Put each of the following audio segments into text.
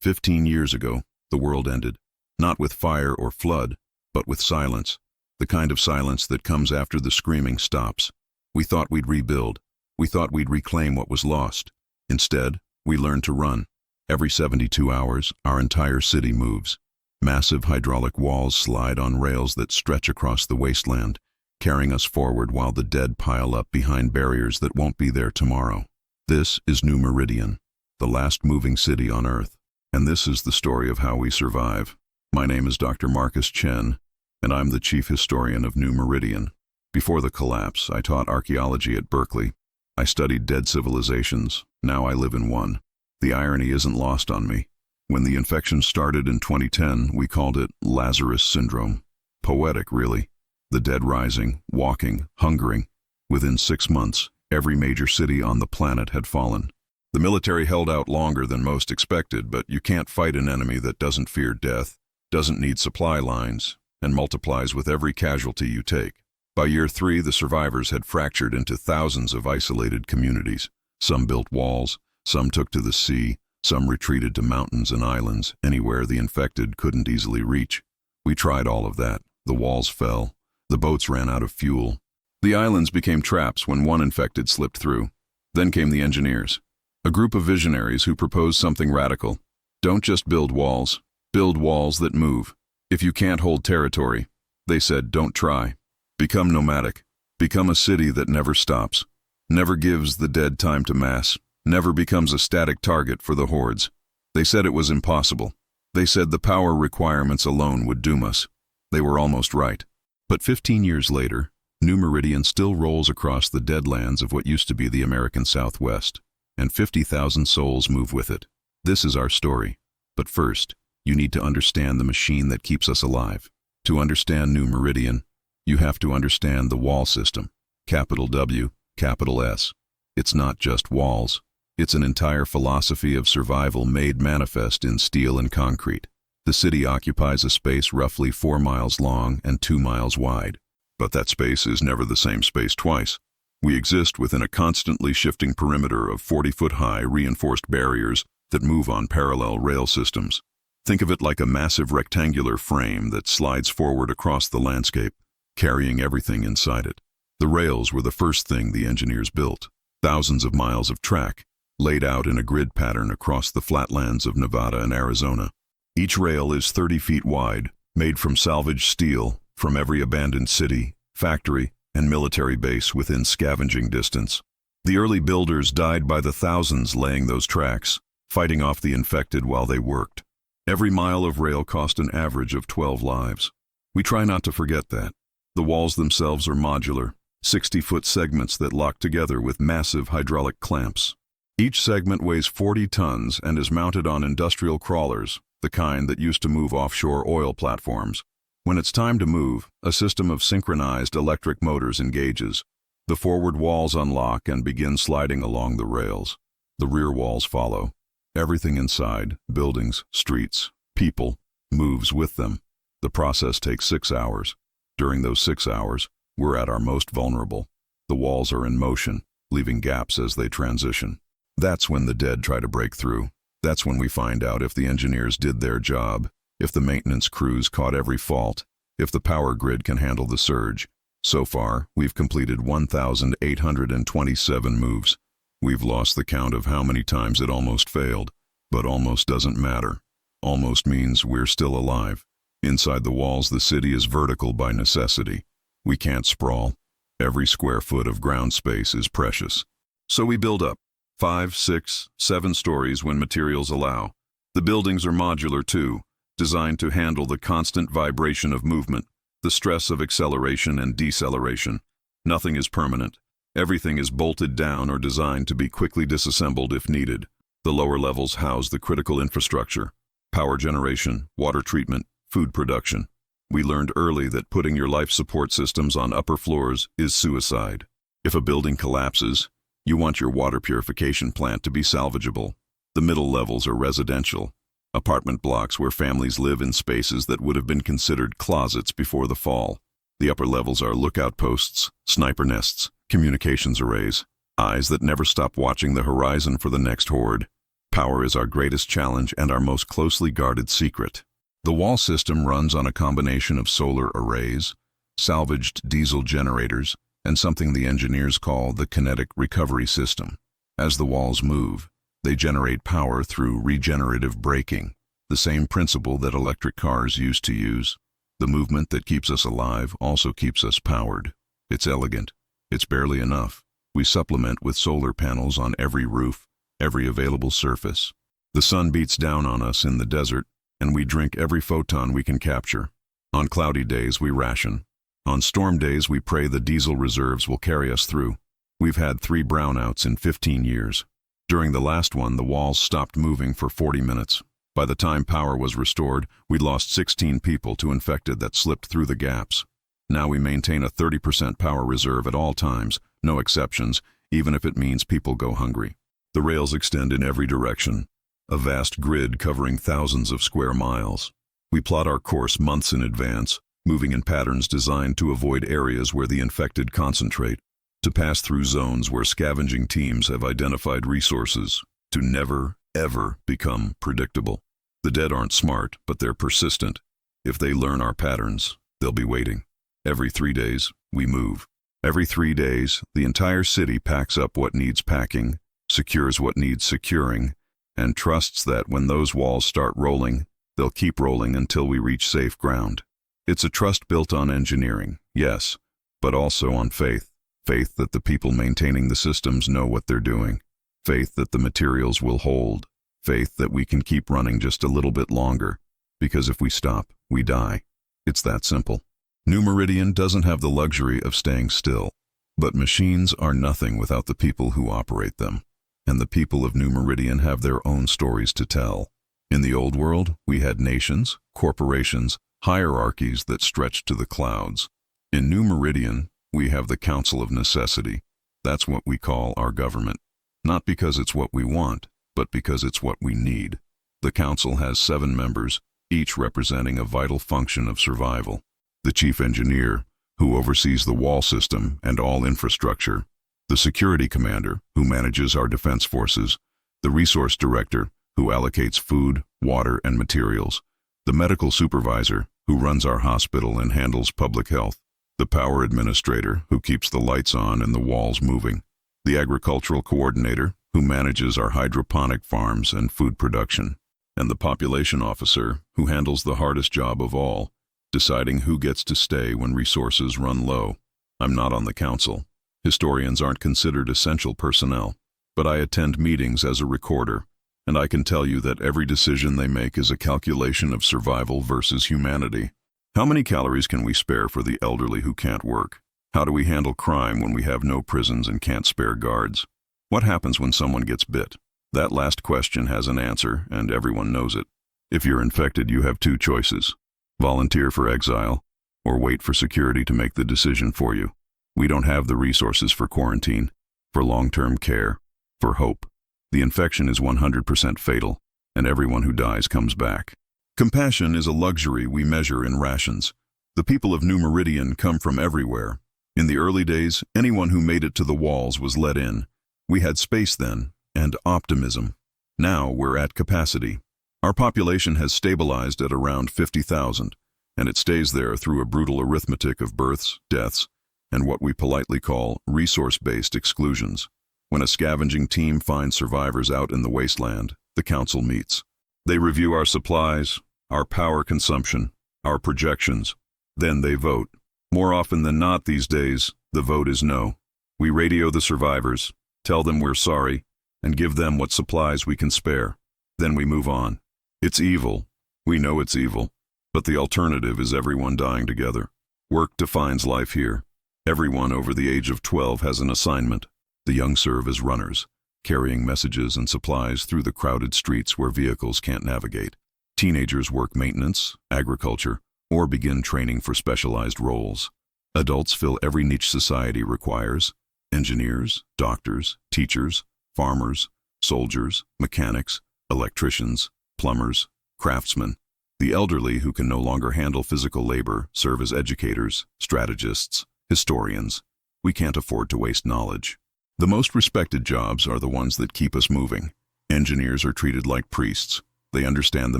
15 years ago, the world ended. Not with fire or flood, but with silence. The kind of silence that comes after the screaming stops. We thought we'd rebuild. We thought we'd reclaim what was lost. Instead, we learned to run. Every 72 hours, our entire city moves. Massive hydraulic walls slide on rails that stretch across the wasteland, carrying us forward while the dead pile up behind barriers that won't be there tomorrow. This is New Meridian, the last moving city on Earth. And this is the story of how we survive. My name is Dr. Marcus Chen, and I'm the chief historian of New Meridian. Before the collapse, I taught archaeology at Berkeley. I studied dead civilizations. Now I live in one. The irony isn't lost on me. When the infection started in 2010, we called it Lazarus Syndrome. Poetic, really. The dead rising, walking, hungering. Within 6 months, every major city on the planet had fallen. The military held out longer than most expected, but you can't fight an enemy that doesn't fear death, doesn't need supply lines, and multiplies with every casualty you take. By year 3, the survivors had fractured into thousands of isolated communities. Some built walls, some took to the sea, some retreated to mountains and islands, anywhere the infected couldn't easily reach. We tried all of that. The walls fell. The boats ran out of fuel. The islands became traps when one infected slipped through. Then came the engineers. A group of visionaries who proposed something radical. Don't just build walls that move. If you can't hold territory, they said, don't try. Become nomadic. Become a city that never stops, never gives the dead time to mass, never becomes a static target for the hordes. They said it was impossible. They said the power requirements alone would doom us. They were almost right. But 15 years later, New Meridian still rolls across the deadlands of what used to be the American Southwest. And 50,000 souls move with it. This is our story. But first, you need to understand the machine that keeps us alive. To understand New Meridian, you have to understand the wall system. Capital W, capital S. It's not just walls. It's an entire philosophy of survival made manifest in steel and concrete. The city occupies a space roughly 4 miles long and 2 miles wide. But that space is never the same space twice. We exist within a constantly shifting perimeter of 40-foot-high reinforced barriers that move on parallel rail systems. Think of it like a massive rectangular frame that slides forward across the landscape, carrying everything inside it. The rails were the first thing the engineers built. Thousands of miles of track, laid out in a grid pattern across the flatlands of Nevada and Arizona. Each rail is 30 feet wide, made from salvaged steel from every abandoned city, factory, and military base within scavenging distance. The early builders died by the thousands laying those tracks, fighting off the infected while they worked. Every mile of rail cost an average of 12 lives. We try not to forget that. The walls themselves are modular, 60-foot segments that lock together with massive hydraulic clamps. Each segment weighs 40 tons and is mounted on industrial crawlers, the kind that used to move offshore oil platforms. When it's time to move, a system of synchronized electric motors engages. The forward walls unlock and begin sliding along the rails. The rear walls follow. Everything inside, buildings, streets, people, moves with them. The process takes 6 hours. During those 6 hours, we're at our most vulnerable. The walls are in motion, leaving gaps as they transition. That's when the dead try to break through. That's when we find out if the engineers did their job, if the maintenance crews caught every fault, if the power grid can handle the surge. So far, we've completed 1,827 moves. We've lost the count of how many times it almost failed, but almost doesn't matter. Almost means we're still alive. Inside the walls, the city is vertical by necessity. We can't sprawl. Every square foot of ground space is precious. So we build up 5, 6, 7 stories when materials allow. The buildings are modular too, designed to handle the constant vibration of movement, the stress of acceleration and deceleration. Nothing is permanent. Everything is bolted down or designed to be quickly disassembled if needed. The lower levels house the critical infrastructure: power generation, water treatment, food production. We learned early that putting your life support systems on upper floors is suicide. If a building collapses, you want your water purification plant to be salvageable. The middle levels are residential. Apartment blocks where families live in spaces that would have been considered closets before the fall. The upper levels are lookout posts, sniper nests, communications arrays, eyes that never stop watching the horizon for the next horde. Power is our greatest challenge and our most closely guarded secret. The wall system runs on a combination of solar arrays, salvaged diesel generators, and something the engineers call the kinetic recovery system. As the walls move, they generate power through regenerative braking, the same principle that electric cars used to use. The movement that keeps us alive also keeps us powered. It's elegant. It's barely enough. We supplement with solar panels on every roof, every available surface. The sun beats down on us in the desert, and we drink every photon we can capture. On cloudy days, we ration. On storm days, we pray the diesel reserves will carry us through. We've had 3 brownouts in 15 years. During the last one, the walls stopped moving for 40 minutes. By the time power was restored, we'd lost 16 people to infected that slipped through the gaps. Now we maintain a 30% power reserve at all times, no exceptions, even if it means people go hungry. The rails extend in every direction, a vast grid covering thousands of square miles. We plot our course months in advance, moving in patterns designed to avoid areas where the infected concentrate, to pass through zones where scavenging teams have identified resources, to never, ever become predictable. The dead aren't smart, but they're persistent. If they learn our patterns, they'll be waiting. Every 3 days, we move. Every 3 days, the entire city packs up what needs packing, secures what needs securing, and trusts that when those walls start rolling, they'll keep rolling until we reach safe ground. It's a trust built on engineering, yes, but also on faith. Faith that the people maintaining the systems know what they're doing. Faith that the materials will hold. Faith that we can keep running just a little bit longer, because if we stop, we die. It's that simple. New Meridian doesn't have the luxury of staying still, but machines are nothing without the people who operate them. And the people of New Meridian have their own stories to tell. In the old world, we had nations, corporations, hierarchies that stretched to the clouds. In New Meridian, we have the Council of Necessity. That's what we call our government. Not because it's what we want, but because it's what we need. The council has 7 members, each representing a vital function of survival. The chief engineer, who oversees the wall system and all infrastructure. The security commander, who manages our defense forces. The resource director, who allocates food, water, and materials. The medical supervisor, who runs our hospital and handles public health. The power administrator, who keeps the lights on and the walls moving. The agricultural coordinator, who manages our hydroponic farms and food production. And the population officer, who handles the hardest job of all, deciding who gets to stay when resources run low. I'm not on the council. Historians aren't considered essential personnel, but I attend meetings as a recorder, and I can tell you that every decision they make is a calculation of survival versus humanity. How many calories can we spare for the elderly who can't work? How do we handle crime when we have no prisons and can't spare guards? What happens when someone gets bit? That last question has an answer, and everyone knows it. If you're infected, you have 2 choices: volunteer for exile, or wait for security to make the decision for you. We don't have the resources for quarantine, for long-term care, for hope. The infection is 100% fatal, and everyone who dies comes back. Compassion is a luxury we measure in rations. The people of New Meridian come from everywhere. In the early days, anyone who made it to the walls was let in. We had space then, and optimism. Now we're at capacity. Our population has stabilized at around 50,000, and it stays there through a brutal arithmetic of births, deaths, and what we politely call resource-based exclusions. When a scavenging team finds survivors out in the wasteland, the council meets. They review our supplies, our power consumption, our projections. Then they vote. More often than not these days, the vote is no. We radio the survivors, tell them we're sorry, and give them what supplies we can spare. Then we move on. It's evil. We know it's evil. But the alternative is everyone dying together. Work defines life here. Everyone over the age of 12 has an assignment. The young serve as runners, carrying messages and supplies through the crowded streets where vehicles can't navigate. Teenagers work maintenance, agriculture, or begin training for specialized roles. Adults fill every niche society requires: engineers, doctors, teachers, farmers, soldiers, mechanics, electricians, plumbers, craftsmen. The elderly who can no longer handle physical labor serve as educators, strategists, historians. We can't afford to waste knowledge. The most respected jobs are the ones that keep us moving. Engineers are treated like priests. They understand the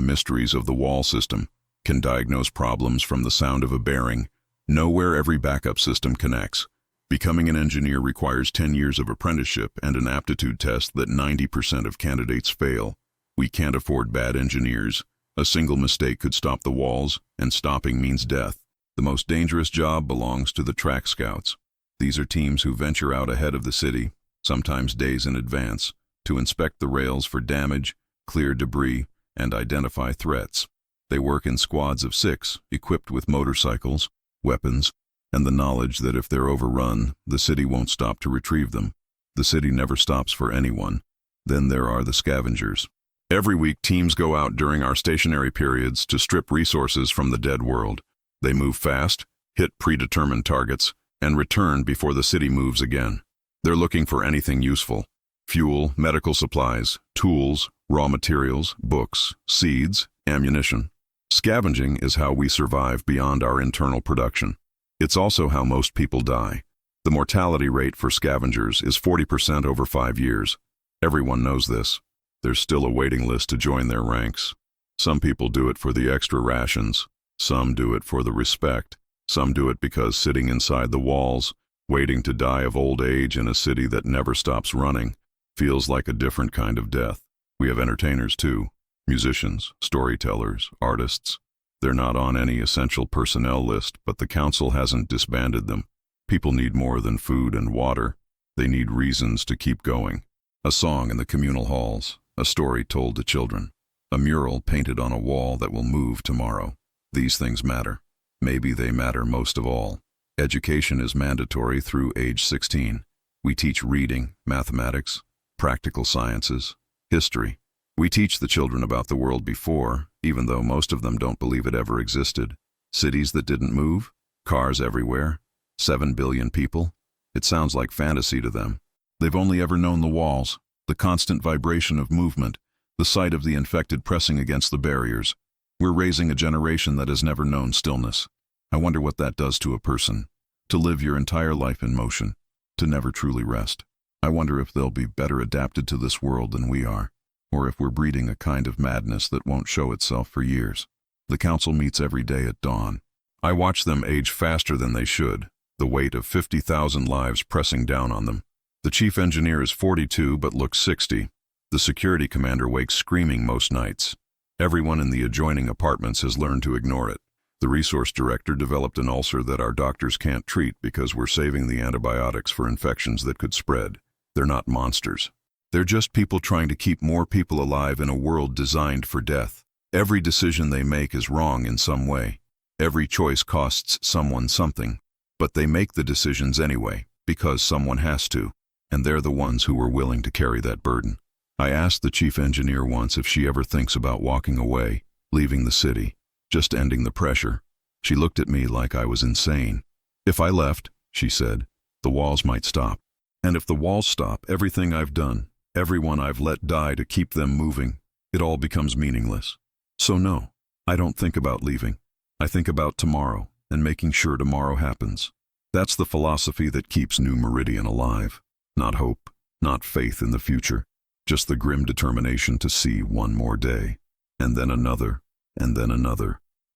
mysteries of the wall system, can diagnose problems from the sound of a bearing, know where every backup system connects. Becoming an engineer requires 10 years of apprenticeship and an aptitude test that 90% of candidates fail. We can't afford bad engineers. A single mistake could stop the walls, and stopping means death. The most dangerous job belongs to the track scouts. These are teams who venture out ahead of the city, sometimes days in advance, to inspect the rails for damage, clear debris, and identify threats. They work in squads of 6, equipped with motorcycles, weapons, and the knowledge that if they're overrun, the city won't stop to retrieve them. The city never stops for anyone. Then there are the scavengers. Every week, teams go out during our stationary periods to strip resources from the dead world. They move fast, hit predetermined targets, and return before the city moves again. They're looking for anything useful: fuel, medical supplies, tools, raw materials, books, seeds, ammunition. Scavenging is how we survive beyond our internal production. It's also how most people die. The mortality rate for scavengers is 40% over 5 years. Everyone knows this. There's still a waiting list to join their ranks. Some people do it for the extra rations. Some do it for the respect. Some do it because sitting inside the walls, waiting to die of old age in a city that never stops running, feels like a different kind of death. We have entertainers too. Musicians, storytellers, artists. They're not on any essential personnel list, but the council hasn't disbanded them. People need more than food and water. They need reasons to keep going. A song in the communal halls, a story told to children, a mural painted on a wall that will move tomorrow. These things matter. Maybe they matter most of all. Education is mandatory through age 16. We teach reading, mathematics, practical sciences, history. We teach the children about the world before, even though most of them don't believe it ever existed. Cities that didn't move, cars everywhere, 7 billion people. It sounds like fantasy to them. They've only ever known the walls, the constant vibration of movement, the sight of the infected pressing against the barriers. We're raising a generation that has never known stillness. I wonder what that does to a person, to live your entire life in motion, to never truly rest. I wonder if they'll be better adapted to this world than we are, or if we're breeding a kind of madness that won't show itself for years. The council meets every day at dawn. I watch them age faster than they should, the weight of 50,000 lives pressing down on them. The chief engineer is 42 but looks 60. The security commander wakes screaming most nights. Everyone in the adjoining apartments has learned to ignore it. The resource director developed an ulcer that our doctors can't treat because we're saving the antibiotics for infections that could spread. They're not monsters. They're just people trying to keep more people alive in a world designed for death. Every decision they make is wrong in some way. Every choice costs someone something. But they make the decisions anyway, because someone has to, and they're the ones who are willing to carry that burden. I asked the chief engineer once if she ever thinks about walking away, leaving the city, just ending the pressure. She looked at me like I was insane. If I left, she said, the walls might stop. And if the walls stop, everything I've done, everyone I've let die to keep them moving, it all becomes meaningless. So no, I don't think about leaving. I think about tomorrow and making sure tomorrow happens. That's the philosophy that keeps New Meridian alive. Not hope, not faith in the future, just the grim determination to see one more day, and then another,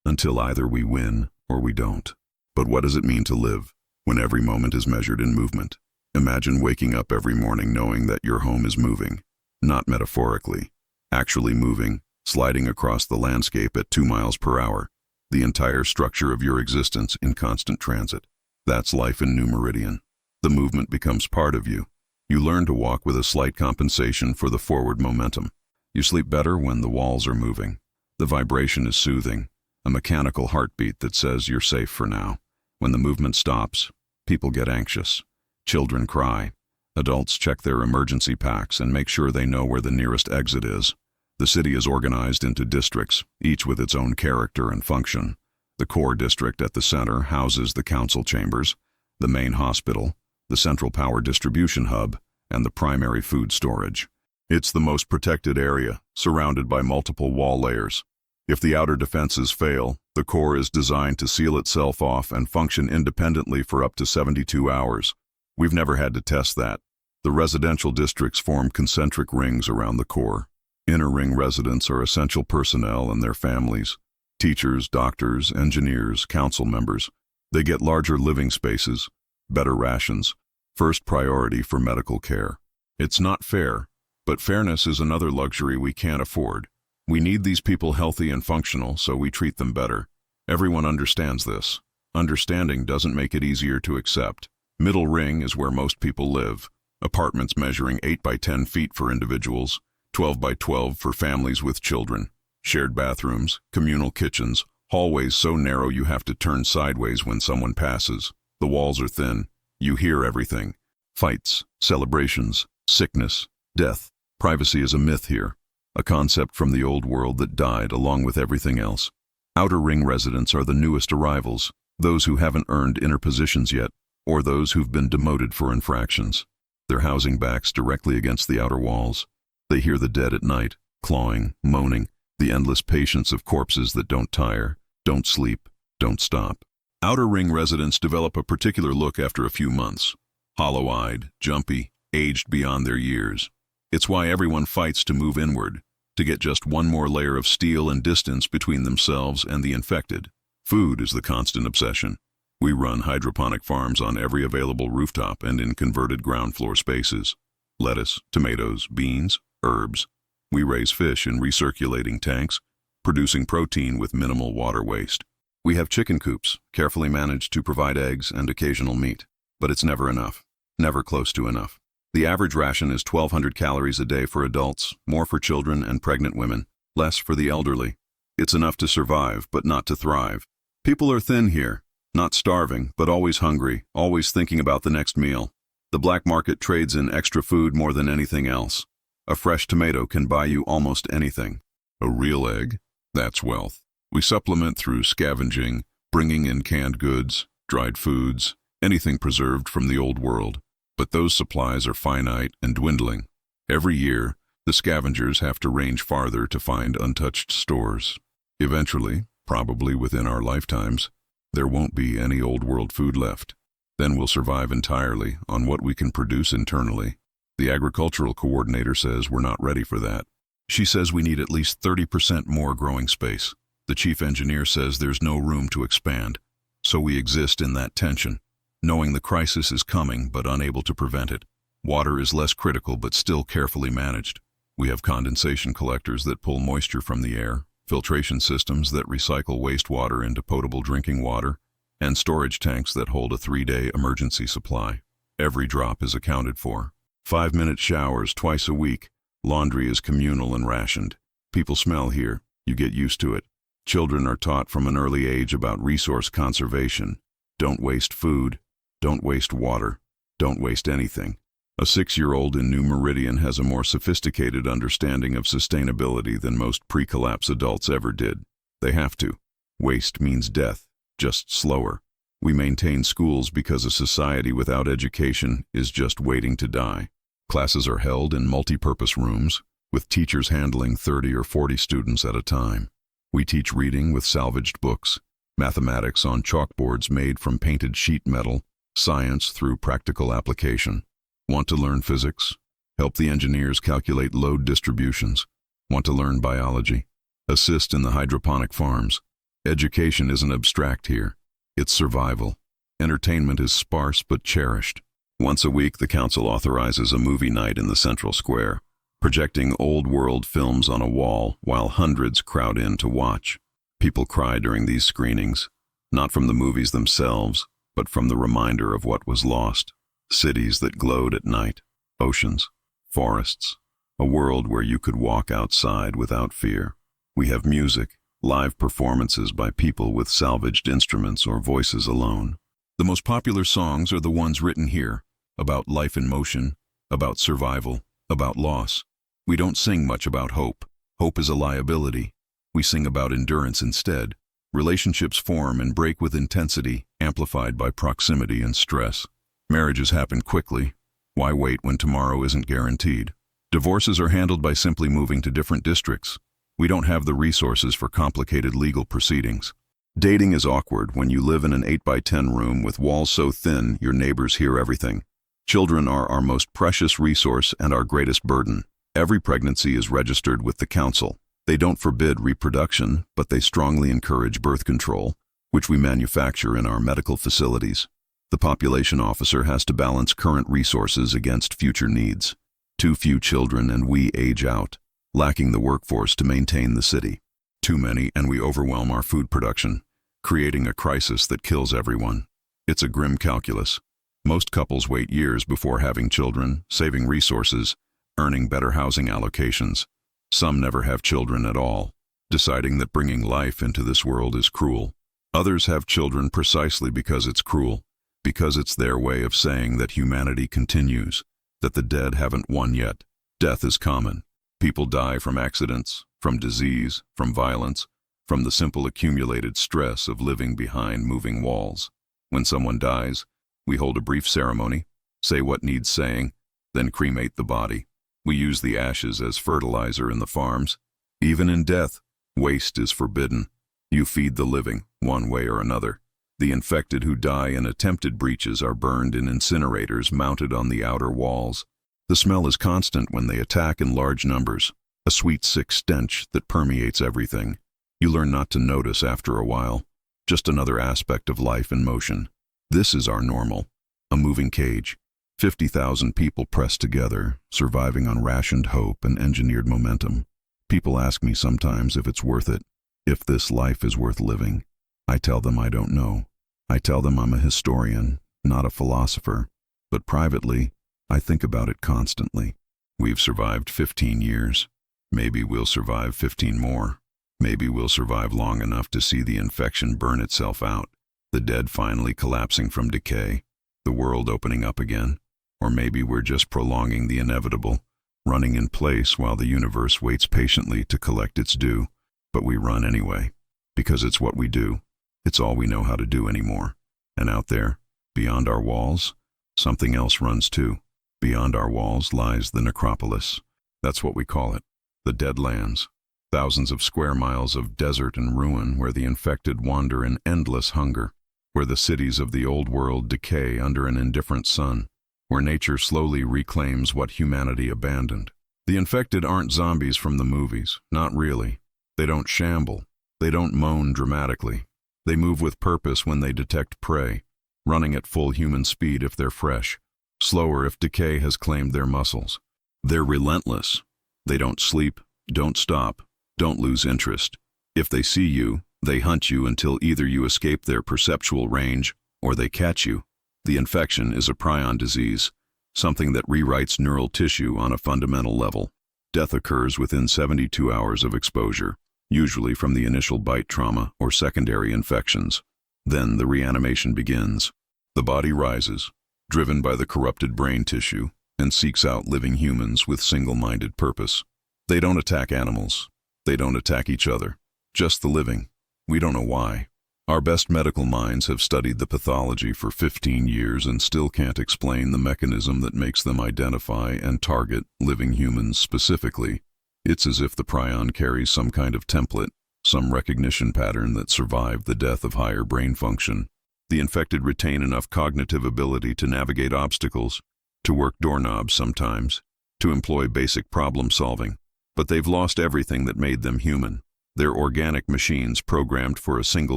until either we win or we don't. But what does it mean to live when every moment is measured in movement? Imagine waking up every morning knowing that your home is moving, not metaphorically, actually moving, sliding across the landscape at 2 miles per hour, the entire structure of your existence in constant transit. That's life in New Meridian. The movement becomes part of you. You learn to walk with a slight compensation for the forward momentum. You sleep better when the walls are moving. The vibration is soothing, a mechanical heartbeat that says you're safe for now. When the movement stops, people get anxious. Children cry. Adults check their emergency packs and make sure they know where the nearest exit is. The city is organized into districts, each with its own character and function. The core district at the center houses the council chambers, the main hospital, the central power distribution hub, and the primary food storage. It's the most protected area, surrounded by multiple wall layers. If the outer defenses fail, the core is designed to seal itself off and function independently for up to 72 hours. We've never had to test that. The residential districts form concentric rings around the core. Inner ring residents are essential personnel and their families. Teachers, doctors, engineers, council members. They get larger living spaces, better rations, first priority for medical care. It's not fair, but fairness is another luxury we can't afford. We need these people healthy and functional, so we treat them better. Everyone understands this. Understanding doesn't make it easier to accept. Middle ring is where most people live. Apartments measuring 8 by 10 feet for individuals, 12 by 12 for families with children. Shared bathrooms, communal kitchens, hallways so narrow you have to turn sideways when someone passes. The walls are thin. You hear everything. Fights, celebrations, sickness, death. Privacy is a myth here, a concept from the old world that died along with everything else. Outer ring residents are the newest arrivals, those who haven't earned inner positions yet, or those who've been demoted for infractions. Their housing backs directly against the outer walls. They hear the dead at night, clawing, moaning, the endless patience of corpses that don't tire, don't sleep, don't stop. Outer ring residents develop a particular look after a few months. Hollow-eyed, jumpy, aged beyond their years. It's why everyone fights to move inward, to get just one more layer of steel and distance between themselves and the infected. Food is the constant obsession. We run hydroponic farms on every available rooftop and in converted ground floor spaces. Lettuce, tomatoes, beans, herbs. We raise fish in recirculating tanks, producing protein with minimal water waste. We have chicken coops, carefully managed to provide eggs and occasional meat. But it's never enough. Never close to enough. The average ration is 1,200 calories a day for adults, more for children and pregnant women, less for the elderly. It's enough to survive, but not to thrive. People are thin here, not starving, but always hungry, always thinking about the next meal. The black market trades in extra food more than anything else. A fresh tomato can buy you almost anything. A real egg? That's wealth. We supplement through scavenging, bringing in canned goods, dried foods, anything preserved from the old world. But those supplies are finite and dwindling. Every year, the scavengers have to range farther to find untouched stores. Eventually, probably within our lifetimes, there won't be any old world food left. Then we'll survive entirely on what we can produce internally. The agricultural coordinator says we're not ready for that. She says we need at least 30% more growing space. The chief engineer says there's no room to expand. So we exist in that tension, knowing the crisis is coming but unable to prevent it. Water is less critical but still carefully managed. We have condensation collectors that pull moisture from the air, filtration systems that recycle wastewater into potable drinking water, and storage tanks that hold a 3-day emergency supply. Every drop is accounted for. 5-minute showers twice a week. Laundry is communal and rationed. People smell here. You get used to it. Children are taught from an early age about resource conservation. Don't waste food. Don't waste water. Don't waste anything. A 6-year-old in New Meridian has a more sophisticated understanding of sustainability than most pre-collapse adults ever did. They have to. Waste means death, just slower. We maintain schools because a society without education is just waiting to die. Classes are held in multi-purpose rooms, with teachers handling 30 or 40 students at a time. We teach reading with salvaged books, mathematics on chalkboards made from painted sheet metal, science through practical application. Want to learn physics? Help the engineers calculate load distributions. Want to learn biology? Assist in the hydroponic farms. Education isn't abstract here. It's survival. Entertainment is sparse but cherished. Once a week, the council authorizes a movie night in the central square, projecting old-world films on a wall while hundreds crowd in to watch. People cry during these screenings, not from the movies themselves, but from the reminder of what was lost. Cities that glowed at night, oceans, forests, a world where you could walk outside without fear. We have music, live performances by people with salvaged instruments or voices alone. The most popular songs are the ones written here, about life in motion, about survival, about loss. We don't sing much about hope. Hope is a liability. We sing about endurance instead. Relationships form and break with intensity, amplified by proximity and stress. Marriages happen quickly. Why wait when tomorrow isn't guaranteed? Divorces are handled by simply moving to different districts. We don't have the resources for complicated legal proceedings. Dating is awkward when you live in an 8 by 10 room with walls so thin your neighbors hear everything. Children are our most precious resource and our greatest burden. Every pregnancy is registered with the council. They don't forbid reproduction, but they strongly encourage birth control, which we manufacture in our medical facilities. The population officer has to balance current resources against future needs. Too few children and we age out, lacking the workforce to maintain the city. Too many and we overwhelm our food production, creating a crisis that kills everyone. It's a grim calculus. Most couples wait years before having children, saving resources, earning better housing allocations. Some never have children at all, deciding that bringing life into this world is cruel. Others have children precisely because it's cruel, because it's their way of saying that humanity continues, that the dead haven't won yet. Death is common. People die from accidents, from disease, from violence, from the simple accumulated stress of living behind moving walls. When someone dies, we hold a brief ceremony, say what needs saying, then cremate the body. We use the ashes as fertilizer in the farms. Even in death, waste is forbidden. You feed the living, one way or another. The infected who die in attempted breaches are burned in incinerators mounted on the outer walls. The smell is constant when they attack in large numbers, a sweet sick stench that permeates everything. You learn not to notice after a while, just another aspect of life in motion. This is our normal, a moving cage. 50,000 people pressed together, surviving on rationed hope and engineered momentum. People ask me sometimes if it's worth it, if this life is worth living. I tell them I don't know. I tell them I'm a historian, not a philosopher. But privately, I think about it constantly. We've survived 15 years. Maybe we'll survive 15 more. Maybe we'll survive long enough to see the infection burn itself out, the dead finally collapsing from decay, the world opening up again. Or maybe we're just prolonging the inevitable, running in place while the universe waits patiently to collect its due. But we run anyway, because it's what we do. It's all we know how to do anymore. And out there, beyond our walls, something else runs too. Beyond our walls lies the necropolis. That's what we call it, the dead lands. Thousands of square miles of desert and ruin where the infected wander in endless hunger, where the cities of the old world decay under an indifferent sun, where nature slowly reclaims what humanity abandoned. The infected aren't zombies from the movies, not really. They don't shamble. They don't moan dramatically. They move with purpose when they detect prey, running at full human speed if they're fresh, slower if decay has claimed their muscles. They're relentless. They don't sleep, don't stop, don't lose interest. If they see you, they hunt you until either you escape their perceptual range or they catch you. The infection is a prion disease, something that rewrites neural tissue on a fundamental level. Death occurs within 72 hours of exposure, usually from the initial bite trauma or secondary infections. Then the reanimation begins. The body rises, driven by the corrupted brain tissue, and seeks out living humans with single-minded purpose. They don't attack animals. They don't attack each other. Just the living. We don't know why. Our best medical minds have studied the pathology for 15 years and still can't explain the mechanism that makes them identify and target living humans specifically. It's as if the prion carries some kind of template, some recognition pattern that survived the death of higher brain function. The infected retain enough cognitive ability to navigate obstacles, to work doorknobs sometimes, to employ basic problem solving. But they've lost everything that made them human. They're organic machines programmed for a single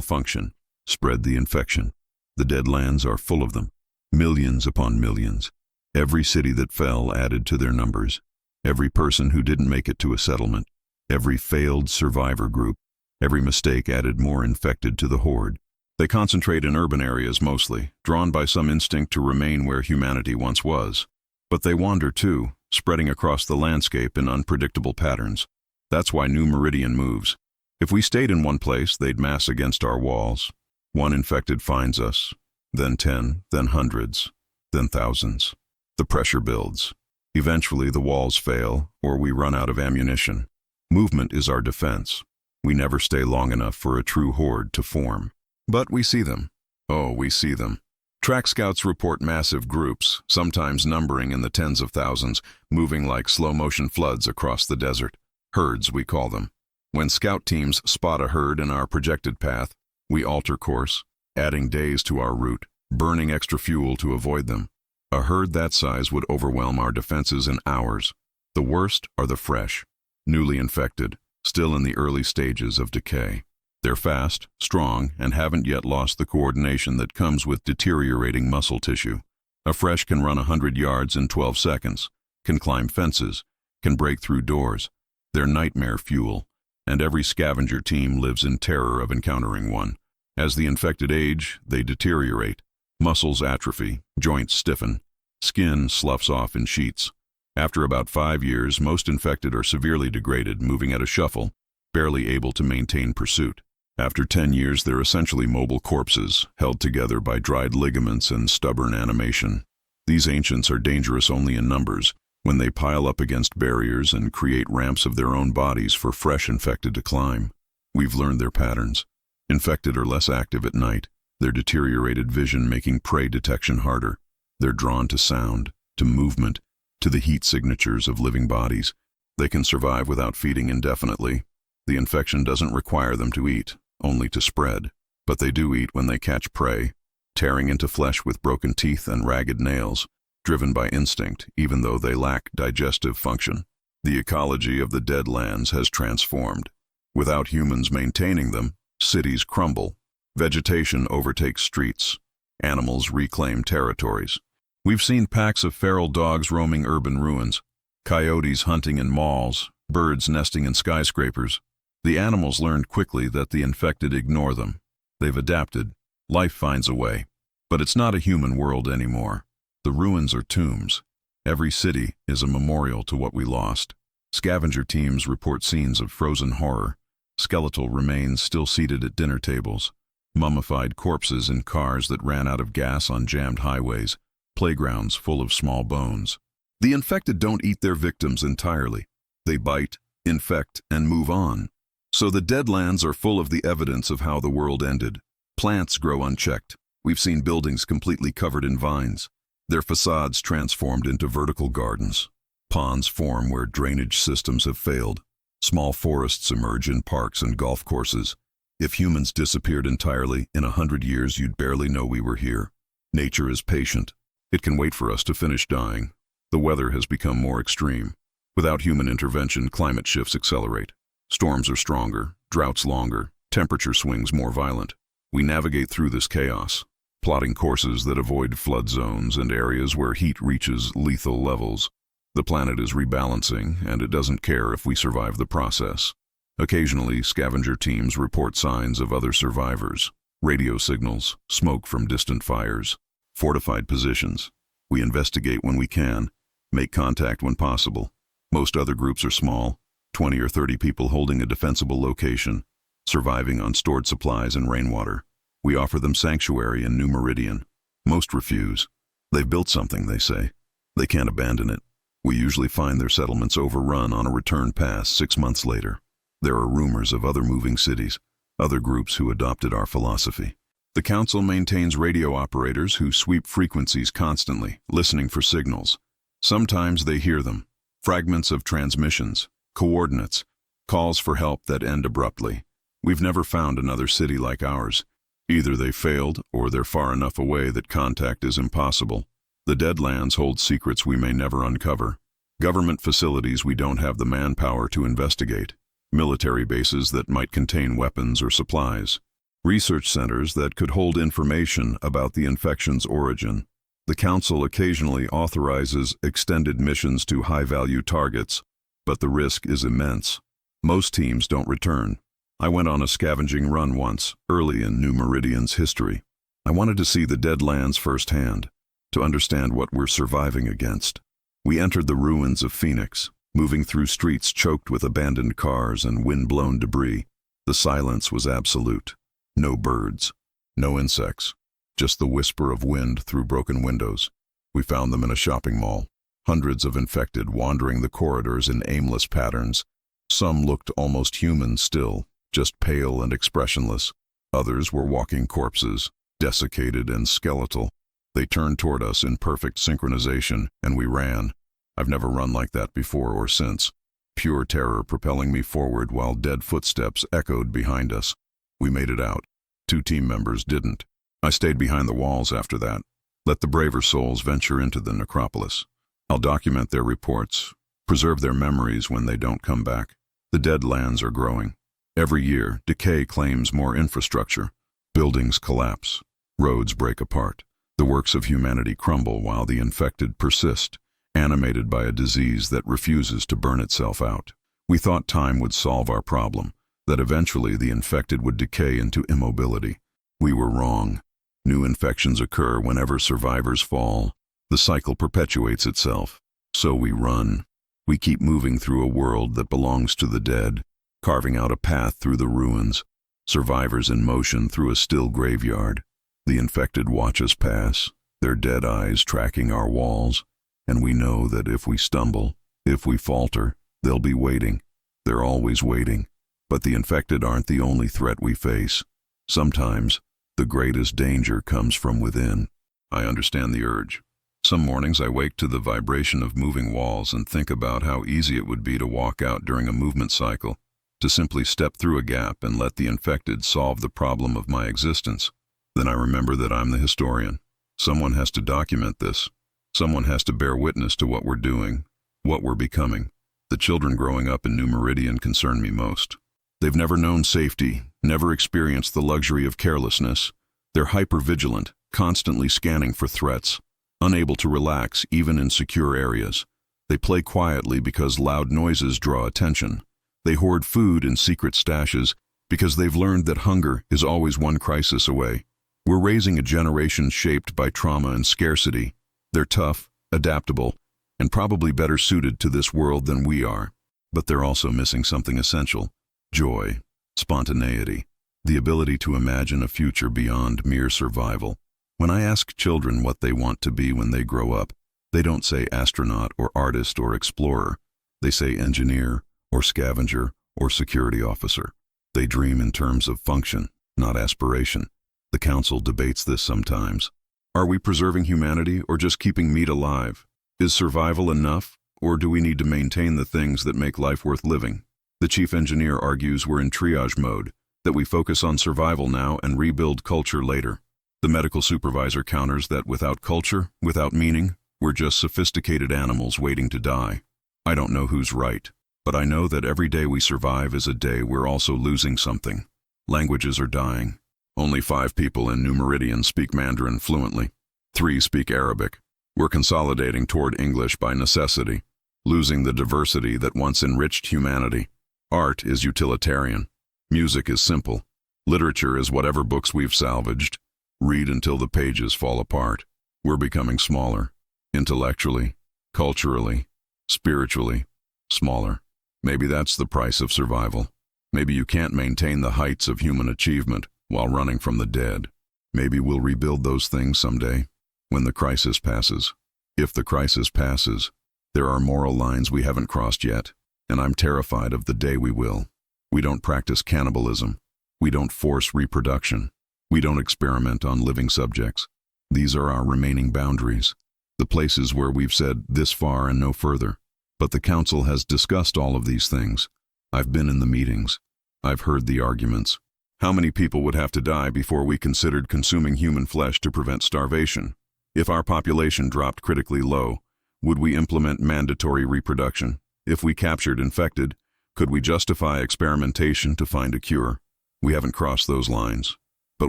function: spread the infection. The dead lands are full of them, millions upon millions. Every city that fell added to their numbers. Every person who didn't make it to a settlement. Every failed survivor group. Every mistake added more infected to the horde. They concentrate in urban areas mostly, drawn by some instinct to remain where humanity once was. But they wander too, spreading across the landscape in unpredictable patterns. That's why New Meridian moves. If we stayed in one place, they'd mass against our walls. One infected finds us, then 10, then hundreds, then thousands. The pressure builds. Eventually the walls fail, or we run out of ammunition. Movement is our defense. We never stay long enough for a true horde to form. But we see them. Oh, we see them. Track scouts report massive groups, sometimes numbering in the tens of thousands, moving like slow-motion floods across the desert. Herds, we call them. When scout teams spot a herd in our projected path, we alter course, adding days to our route, burning extra fuel to avoid them. A herd that size would overwhelm our defenses in hours. The worst are the fresh, newly infected, still in the early stages of decay. They're fast, strong, and haven't yet lost the coordination that comes with deteriorating muscle tissue. A fresh can run 100 yards in 12 seconds, can climb fences, can break through doors. They're nightmare fuel, and every scavenger team lives in terror of encountering one. As the infected age, they deteriorate. Muscles atrophy, joints stiffen, skin sloughs off in sheets. After about 5 years, most infected are severely degraded, moving at a shuffle, barely able to maintain pursuit. After 10 years, they're essentially mobile corpses, held together by dried ligaments and stubborn animation. These ancients are dangerous only in numbers, when they pile up against barriers and create ramps of their own bodies for fresh infected to climb. We've learned their patterns. Infected are less active at night, their deteriorated vision making prey detection harder. They're drawn to sound, to movement, to the heat signatures of living bodies. They can survive without feeding indefinitely. The infection doesn't require them to eat, only to spread. But they do eat when they catch prey, tearing into flesh with broken teeth and ragged nails, driven by instinct, even though they lack digestive function. The ecology of the dead lands has transformed. Without humans maintaining them, cities crumble. Vegetation overtakes streets. Animals reclaim territories. We've seen packs of feral dogs roaming urban ruins, coyotes hunting in malls, birds nesting in skyscrapers. The animals learned quickly that the infected ignore them. They've adapted. Life finds a way. But it's not a human world anymore. The ruins are tombs. Every city is a memorial to what we lost. Scavenger teams report scenes of frozen horror, skeletal remains still seated at dinner tables, mummified corpses in cars that ran out of gas on jammed highways, playgrounds full of small bones. The infected don't eat their victims entirely. They bite, infect, and move on. So the deadlands are full of the evidence of how the world ended. Plants grow unchecked. We've seen buildings completely covered in vines, their facades transformed into vertical gardens. Ponds form where drainage systems have failed. Small forests emerge in parks and golf courses. If humans disappeared entirely, in 100 years you'd barely know we were here. Nature is patient. It can wait for us to finish dying. The weather has become more extreme. Without human intervention, climate shifts accelerate. Storms are stronger, droughts longer, temperature swings more violent. We navigate through this chaos, plotting courses that avoid flood zones and areas where heat reaches lethal levels. The planet is rebalancing, and it doesn't care if we survive the process. Occasionally, scavenger teams report signs of other survivors, radio signals, smoke from distant fires, fortified positions. We investigate when we can, make contact when possible. Most other groups are small, 20 or 30 people holding a defensible location, surviving on stored supplies and rainwater. We offer them sanctuary in New Meridian. Most refuse. They've built something, they say. They can't abandon it. We usually find their settlements overrun on a return pass 6 months later. There are rumors of other moving cities, other groups who adopted our philosophy. The council maintains radio operators who sweep frequencies constantly, listening for signals. Sometimes they hear them, fragments of transmissions, coordinates, calls for help that end abruptly. We've never found another city like ours. Either they failed or they're far enough away that contact is impossible. The Deadlands hold secrets we may never uncover. Government facilities we don't have the manpower to investigate. Military bases that might contain weapons or supplies. Research centers that could hold information about the infection's origin. The Council occasionally authorizes extended missions to high-value targets, but the risk is immense. Most teams don't return. I went on a scavenging run once, early in New Meridian's history. I wanted to see the Deadlands firsthand, to understand what we're surviving against. We entered the ruins of Phoenix, moving through streets choked with abandoned cars and wind-blown debris. The silence was absolute. No birds, no insects, just the whisper of wind through broken windows. We found them in a shopping mall, hundreds of infected wandering the corridors in aimless patterns. Some looked almost human still, just pale and expressionless. Others were walking corpses, desiccated and skeletal. They turned toward us in perfect synchronization, and we ran. I've never run like that before or since. Pure terror propelling me forward while dead footsteps echoed behind us. We made it out. 2 team members didn't. I stayed behind the walls after that. Let the braver souls venture into the necropolis. I'll document their reports, preserve their memories when they don't come back. The dead lands are growing. Every year, decay claims more infrastructure. Buildings collapse. Roads break apart. The works of humanity crumble while the infected persist, animated by a disease that refuses to burn itself out. We thought time would solve our problem, that eventually the infected would decay into immobility. We were wrong. New infections occur whenever survivors fall. The cycle perpetuates itself. So we run. We keep moving through a world that belongs to the dead, carving out a path through the ruins, survivors in motion through a still graveyard. The infected watch us pass, their dead eyes tracking our walls, and we know that if we stumble, if we falter, they'll be waiting. They're always waiting. But the infected aren't the only threat we face. Sometimes, the greatest danger comes from within. I understand the urge. Some mornings I wake to the vibration of moving walls and think about how easy it would be to walk out during a movement cycle, to simply step through a gap and let the infected solve the problem of my existence. Then I remember that I'm the historian. Someone has to document this. Someone has to bear witness to what we're doing, what we're becoming. The children growing up in New Meridian concern me most. They've never known safety, never experienced the luxury of carelessness. They're hyper-vigilant, constantly scanning for threats, unable to relax even in secure areas. They play quietly because loud noises draw attention. They hoard food in secret stashes because they've learned that hunger is always one crisis away. We're raising a generation shaped by trauma and scarcity. They're tough, adaptable, and probably better suited to this world than we are. But they're also missing something essential: joy, spontaneity, the ability to imagine a future beyond mere survival. When I ask children what they want to be when they grow up, they don't say astronaut or artist or explorer. They say engineer or scavenger or security officer. They dream in terms of function, not aspiration. The council debates this sometimes. Are we preserving humanity or just keeping meat alive? Is survival enough, or do we need to maintain the things that make life worth living? The chief engineer argues we're in triage mode, that we focus on survival now and rebuild culture later. The medical supervisor counters that without culture, without meaning, we're just sophisticated animals waiting to die. I don't know who's right, but I know that every day we survive is a day we're also losing something. Languages are dying. Only 5 people in New Meridian speak Mandarin fluently. 3 speak Arabic. We're consolidating toward English by necessity, losing the diversity that once enriched humanity. Art is utilitarian. Music is simple. Literature is whatever books we've salvaged. Read until the pages fall apart. We're becoming smaller. Intellectually, culturally, spiritually, smaller. Maybe that's the price of survival. Maybe you can't maintain the heights of human achievement while running from the dead. Maybe we'll rebuild those things someday, when the crisis passes. If the crisis passes, there are moral lines we haven't crossed yet, and I'm terrified of the day we will. We don't practice cannibalism. We don't force reproduction. We don't experiment on living subjects. These are our remaining boundaries, the places where we've said this far and no further. But the council has discussed all of these things. I've been in the meetings. I've heard the arguments. How many people would have to die before we considered consuming human flesh to prevent starvation? If our population dropped critically low, would we implement mandatory reproduction? If we captured infected, could we justify experimentation to find a cure? We haven't crossed those lines, but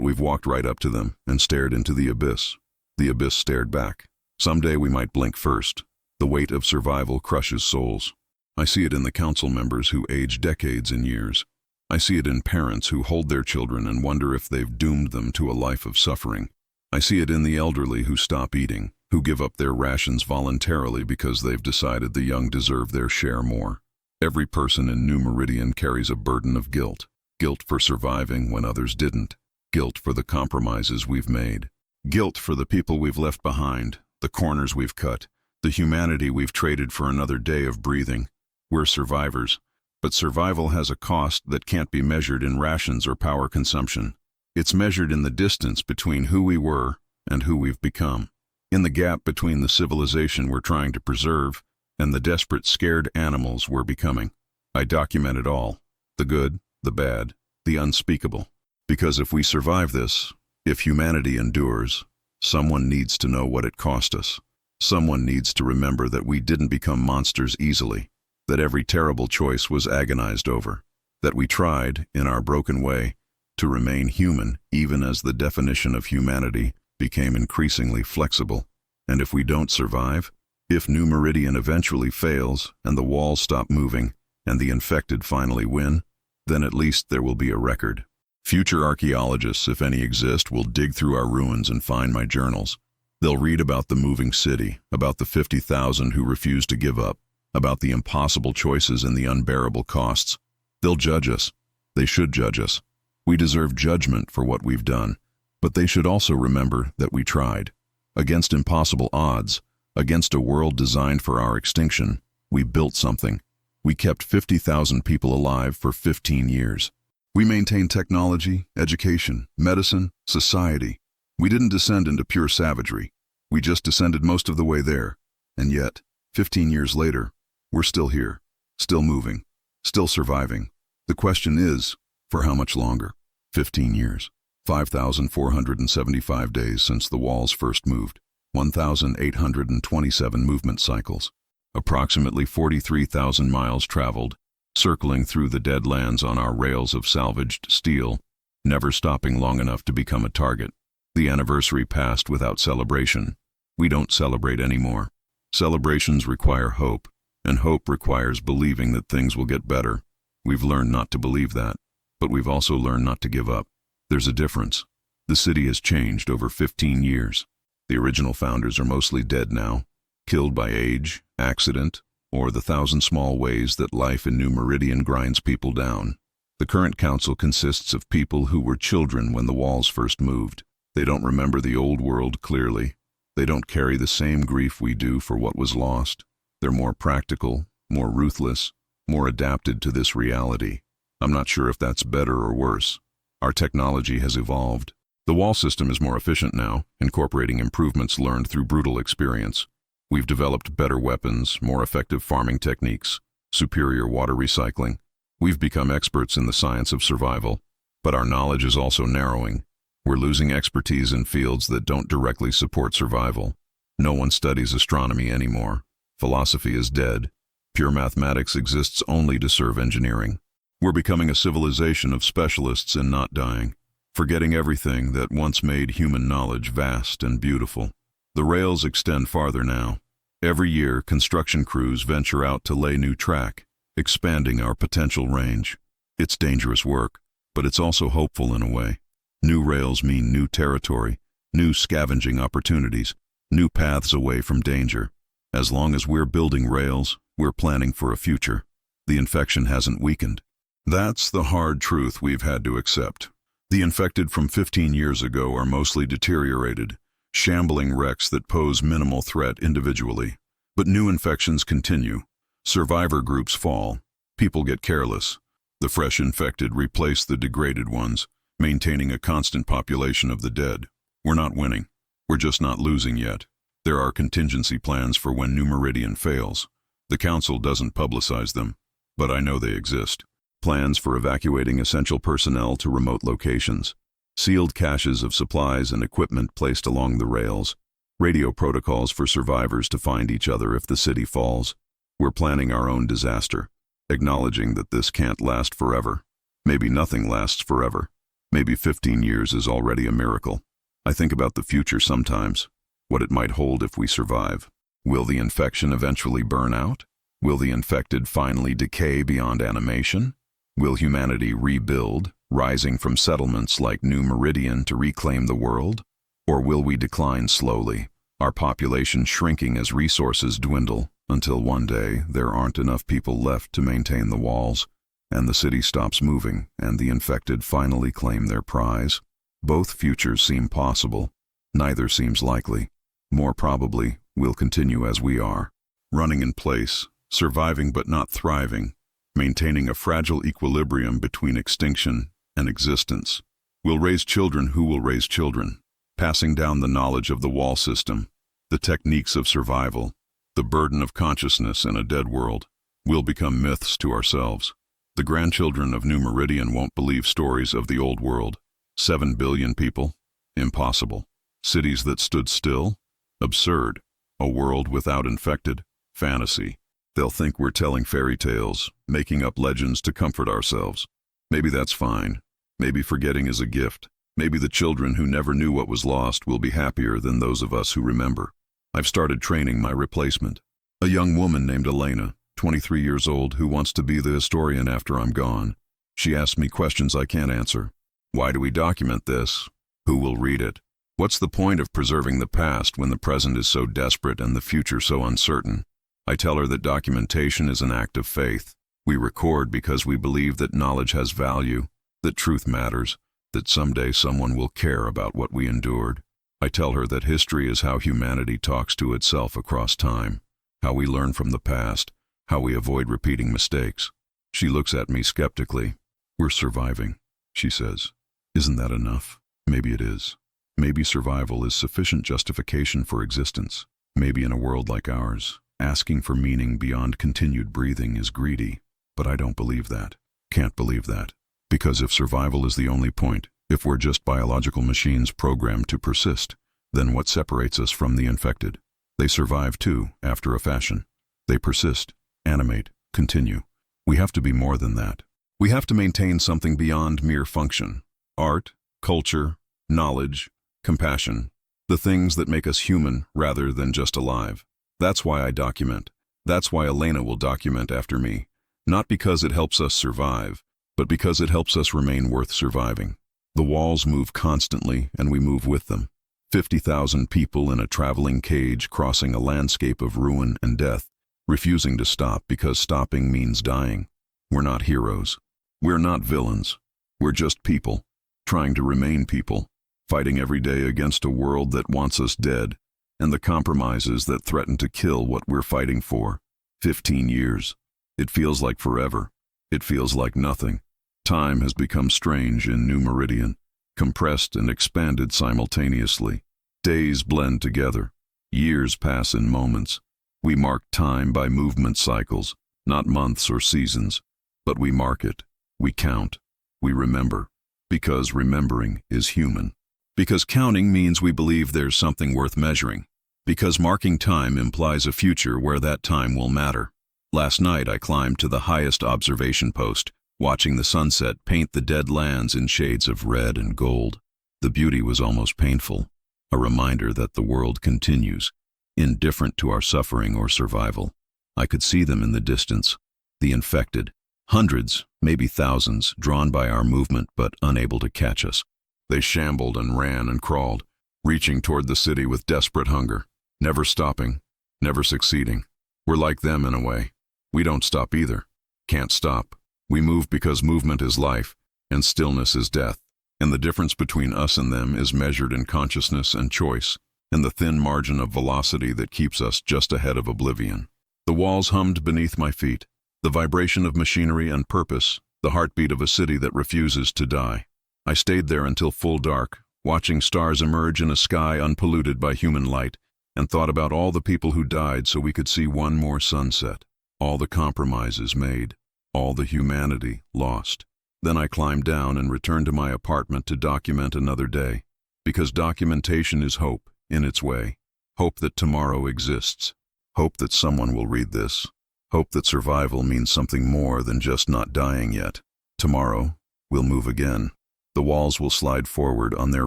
we've walked right up to them and stared into the abyss. The abyss stared back. Someday we might blink first. The weight of survival crushes souls. I see it in the council members who age decades in years. I see it in parents who hold their children and wonder if they've doomed them to a life of suffering. I see it in the elderly who stop eating, who give up their rations voluntarily because they've decided the young deserve their share more. Every person in New Meridian carries a burden of guilt. Guilt for surviving when others didn't. Guilt for the compromises we've made. Guilt for the people we've left behind, the corners we've cut, the humanity we've traded for another day of breathing. We're survivors. But survival has a cost that can't be measured in rations or power consumption. It's measured in the distance between who we were and who we've become, in the gap between the civilization we're trying to preserve and the desperate, scared animals we're becoming. I document it all, the good, the bad, the unspeakable. Because if we survive this, if humanity endures, Someone needs to know what it cost us. Someone needs to remember that we didn't become monsters easily, that every terrible choice was agonized over, that we tried, in our broken way, to remain human even as the definition of humanity became increasingly flexible. And if we don't survive, if New Meridian eventually fails and the walls stop moving and the infected finally win, then at least there will be a record. Future archaeologists, if any exist, will dig through our ruins and find my journals. They'll read about the moving city, about the 50,000 who refused to give up, about the impossible choices and the unbearable costs. They'll judge us. They should judge us. We deserve judgment for what we've done, but they should also remember that we tried. Against impossible odds, against a world designed for our extinction, we built something. We kept 50,000 people alive for 15 years. We maintained technology, education, medicine, society. We didn't descend into pure savagery. We just descended most of the way there. And yet, 15 years later, we're still here, still moving, still surviving. The question is, for how much longer? 15 years. 5,475 days since the walls first moved. 1,827 movement cycles. Approximately 43,000 miles traveled, circling through the dead lands on our rails of salvaged steel, never stopping long enough to become a target. The anniversary passed without celebration. We don't celebrate anymore. Celebrations require hope, and hope requires believing that things will get better. We've learned not to believe that, but we've also learned not to give up. There's a difference. The city has changed over 15 years. The original founders are mostly dead now, killed by age, accident, or the thousand small ways that life in New Meridian grinds people down. The current council consists of people who were children when the walls first moved. They don't remember the old world clearly. They don't carry the same grief we do for what was lost. They're more practical, more ruthless, more adapted to this reality. I'm not sure if that's better or worse. Our technology has evolved. The wall system is more efficient now, incorporating improvements learned through brutal experience. We've developed better weapons, more effective farming techniques, superior water recycling. We've become experts in the science of survival, but our knowledge is also narrowing. We're losing expertise in fields that don't directly support survival. No one studies astronomy anymore. Philosophy is dead. Pure mathematics exists only to serve engineering. We're becoming a civilization of specialists in not dying, forgetting everything that once made human knowledge vast and beautiful. The rails extend farther now. Every year, construction crews venture out to lay new track, expanding our potential range. It's dangerous work, but it's also hopeful in a way. New rails mean new territory, new scavenging opportunities, new paths away from danger. As long as we're building rails, we're planning for a future. The infection hasn't weakened. That's the hard truth we've had to accept. The infected from 15 years ago are mostly deteriorated, shambling wrecks that pose minimal threat individually. But new infections continue. Survivor groups fall. People get careless. The fresh infected replace the degraded ones, maintaining a constant population of the dead. We're not winning. We're just not losing yet. There are contingency plans for when New Meridian fails. The council doesn't publicize them, but I know they exist. Plans for evacuating essential personnel to remote locations. Sealed caches of supplies and equipment placed along the rails. Radio protocols for survivors to find each other if the city falls. We're planning our own disaster, acknowledging that this can't last forever. Maybe nothing lasts forever. Maybe 15 years is already a miracle. I think about the future sometimes, what it might hold if we survive. Will the infection eventually burn out? Will the infected finally decay beyond animation? Will humanity rebuild, rising from settlements like New Meridian to reclaim the world? Or will we decline slowly, our population shrinking as resources dwindle, until one day there aren't enough people left to maintain the walls, and the city stops moving, and the infected finally claim their prize? Both futures seem possible. Neither seems likely. More probably, we'll continue as we are, running in place, surviving but not thriving, maintaining a fragile equilibrium between extinction and existence. We'll raise children who will raise children, passing down the knowledge of the wall system, the techniques of survival, the burden of consciousness in a dead world. We'll become myths to ourselves. The grandchildren of New Meridian won't believe stories of the old world. 7 billion people? Impossible. Cities that stood still? Absurd. A world without infected? Fantasy. They'll think we're telling fairy tales, making up legends to comfort ourselves. Maybe that's fine. Maybe forgetting is a gift. Maybe the children who never knew what was lost will be happier than those of us who remember. I've started training my replacement. A young woman named Elena, 23 years old, who wants to be the historian after I'm gone. She asks me questions I can't answer. Why do we document this? Who will read it? What's the point of preserving the past when the present is so desperate and the future so uncertain? I tell her that documentation is an act of faith. We record because we believe that knowledge has value, that truth matters, that someday someone will care about what we endured. I tell her that history is how humanity talks to itself across time, how we learn from the past, how we avoid repeating mistakes. She looks at me skeptically. We're surviving, she says. Isn't that enough? Maybe it is. Maybe survival is sufficient justification for existence. Maybe in a world like ours, asking for meaning beyond continued breathing is greedy. But I don't believe that. Can't believe that. Because if survival is the only point, if we're just biological machines programmed to persist, then what separates us from the infected? They survive too, after a fashion. They persist, animate, continue. We have to be more than that. We have to maintain something beyond mere function. Art, culture, knowledge, compassion. The things that make us human rather than just alive. That's why I document. That's why Elena will document after me. Not because it helps us survive, but because it helps us remain worth surviving. The walls move constantly, and we move with them. 50,000 people in a traveling cage crossing a landscape of ruin and death, refusing to stop because stopping means dying. We're not heroes. We're not villains. We're just people, trying to remain people, fighting every day against a world that wants us dead, and the compromises that threaten to kill what we're fighting for. 15 years. It feels like forever. It feels like nothing. Time has become strange in New Meridian, compressed and expanded simultaneously. Days blend together. Years pass in moments. We mark time by movement cycles, not months or seasons, but we mark it. We count. We remember. Because remembering is human. Because counting means we believe there's something worth measuring. Because marking time implies a future where that time will matter. Last night I climbed to the highest observation post, watching the sunset paint the dead lands in shades of red and gold. The beauty was almost painful, a reminder that the world continues, indifferent to our suffering or survival. I could see them in the distance, the infected, hundreds, maybe thousands, drawn by our movement but unable to catch us. They shambled and ran and crawled, reaching toward the city with desperate hunger, never stopping, never succeeding. We're like them in a way. We don't stop either. Can't stop. We move because movement is life, and stillness is death. And the difference between us and them is measured in consciousness and choice, and the thin margin of velocity that keeps us just ahead of oblivion. The walls hummed beneath my feet, the vibration of machinery and purpose, the heartbeat of a city that refuses to die. I stayed there until full dark, watching stars emerge in a sky unpolluted by human light, and thought about all the people who died so we could see one more sunset. All the compromises made, all the humanity lost. Then I climbed down and returned to my apartment to document another day. Because documentation is hope, in its way. Hope that tomorrow exists. Hope that someone will read this. Hope that survival means something more than just not dying yet. Tomorrow, we'll move again. The walls will slide forward on their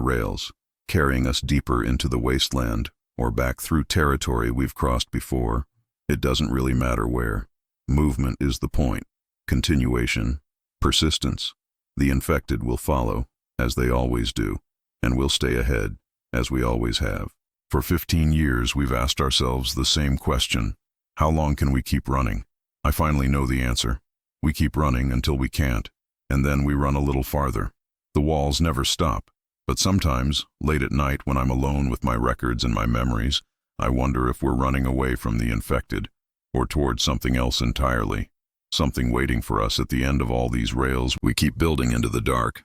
rails, carrying us deeper into the wasteland, or back through territory we've crossed before. It doesn't really matter where. Movement is the point. Continuation. Persistence. The infected will follow, as they always do, and we'll stay ahead, as we always have. For 15 years, we've asked ourselves the same question. How long can we keep running? I finally know the answer. We keep running until we can't, and then we run a little farther. The walls never stop, but sometimes, late at night when I'm alone with my records and my memories, I wonder if we're running away from the infected, or toward something else entirely, something waiting for us at the end of all these rails we keep building into the dark.